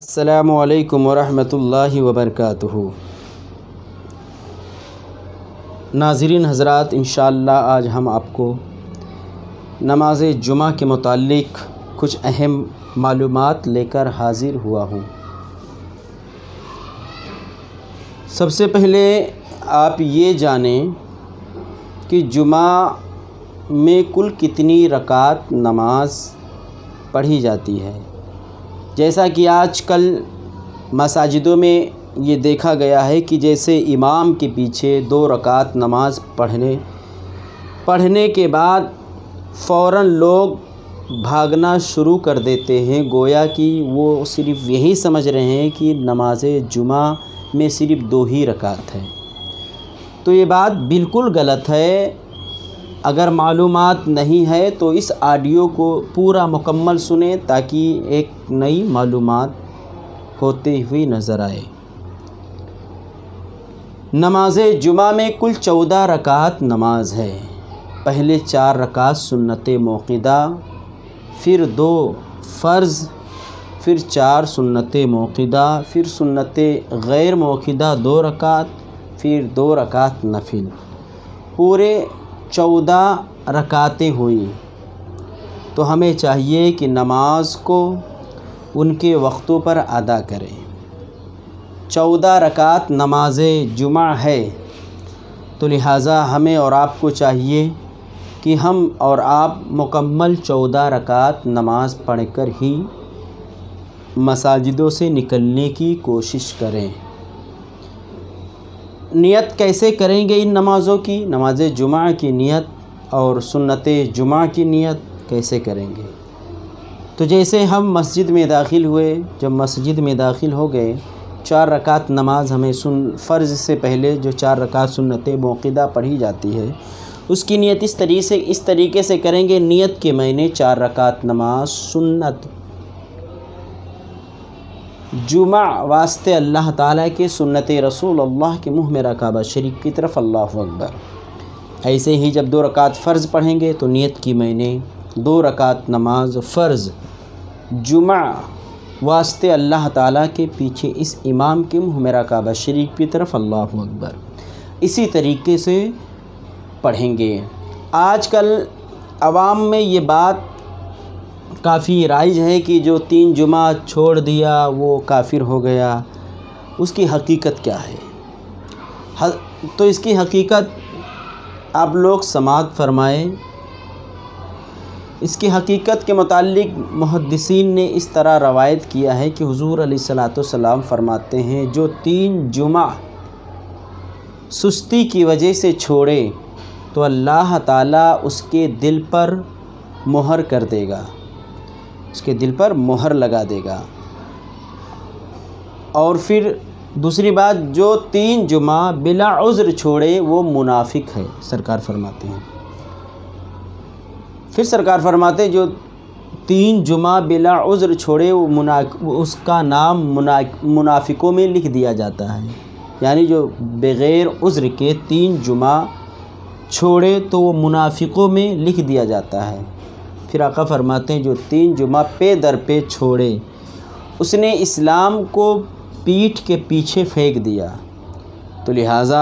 السلام علیکم ورحمۃ اللہ وبرکاتہ۔ ناظرین حضرات، انشاءاللہ آج ہم آپ کو نماز جمعہ کے متعلق کچھ اہم معلومات لے کر حاضر ہوا ہوں۔ سب سے پہلے آپ یہ جانیں کہ جمعہ میں کل کتنی رکعت نماز پڑھی جاتی ہے۔ جیسا کہ آج کل مساجدوں میں یہ دیکھا گیا ہے کہ جیسے امام کے پیچھے 2 رکعت نماز پڑھنے کے بعد فوراً لوگ بھاگنا شروع کر دیتے ہیں، گویا کہ وہ صرف یہی سمجھ رہے ہیں کہ نماز جمعہ میں صرف 2 ہی رکعت ہے۔ تو یہ بات بالکل غلط ہے۔ اگر معلومات نہیں ہے تو اس آڈیو کو پورا مکمل سنیں تاکہ ایک نئی معلومات ہوتے ہوئی نظر آئے۔ نماز جمعہ میں کل 14 رکعت نماز ہے۔ پہلے 4 رکعت سنت موقدہ، پھر 2 فرض، پھر 4 سنت موقدہ، پھر سنت غیر موقدہ 2 رکعت، پھر 2 رکعت نفل، پورے 14 رکعتیں ہوئی۔ تو ہمیں چاہیے کہ نماز کو ان کے وقتوں پر ادا کریں۔ 14 رکعت نماز جمعہ ہے، تو لہٰذا ہمیں اور آپ کو چاہیے کہ ہم اور آپ مکمل 14 رکعت نماز پڑھ کر ہی مساجدوں سے نکلنے کی کوشش کریں۔ نیت کیسے کریں گے ان نمازوں کی؟ نماز جمعہ کی نیت اور سنت جمعہ کی نیت کیسے کریں گے؟ تو جیسے ہم مسجد میں داخل ہوئے، جب مسجد میں داخل ہو گئے، 4 رکعت نماز ہمیں فرض سے پہلے جو 4 رکعت سنت موقدہ پڑھی جاتی ہے، اس کی نیت اس طریقے سے کریں گے۔ نیت کہ میں نے 4 رکعت نماز سنت جمعہ واسطے اللہ تعالیٰ کے سنت رسول اللہ کے منہ میرا کعبہ شریف کی طرف، اللہ اکبر۔ ایسے ہی جب 2 رکعت فرض پڑھیں گے تو نیت کی میں نے 2 رکعت نماز فرض جمعہ واسطے اللہ تعالیٰ کے پیچھے اس امام کے منہ میرا کعبہ شریف کی طرف، اللہ اکبر۔ اسی طریقے سے پڑھیں گے۔ آج کل عوام میں یہ بات کافی رائج ہے کہ جو 3 جمعہ چھوڑ دیا وہ کافر ہو گیا۔ اس کی حقیقت کیا ہے؟ تو اس کی حقیقت آپ لوگ سماعت فرمائیں۔ اس کی حقیقت کے متعلق محدثین نے اس طرح روایت کیا ہے کہ حضور علیہ الصلوۃ والسلام فرماتے ہیں، جو 3 جمعہ سستی کی وجہ سے چھوڑے تو اللہ تعالیٰ اس کے دل پر مہر کر دے گا، اس کے دل پر مہر لگا دے گا۔ اور پھر دوسری بات، جو 3 جمعہ بلا عذر چھوڑے وہ منافق ہے، سرکار فرماتے ہیں۔ پھر سرکار فرماتے ہیں جو 3 جمعہ بلا عذر چھوڑے اس کا نام منافقوں میں لکھ دیا جاتا ہے۔ یعنی جو بغیر عذر کے 3 جمعہ چھوڑے تو وہ منافقوں میں لکھ دیا جاتا ہے۔ پھر آقا فرماتے ہیں جو 3 جمعہ پے در پہ چھوڑے، اس نے اسلام کو پیٹھ کے پیچھے پھینک دیا۔ تو لہٰذا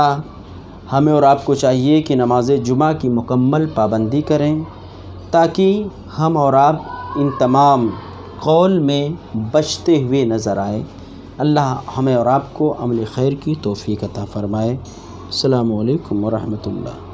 ہمیں اور آپ کو چاہیے کہ نماز جمعہ کی مکمل پابندی کریں تاکہ ہم اور آپ ان تمام قول میں بچتے ہوئے نظر آئے۔ اللہ ہمیں اور آپ کو عمل خیر کی توفیق عطا فرمائے۔ السلام علیکم ورحمۃ اللہ۔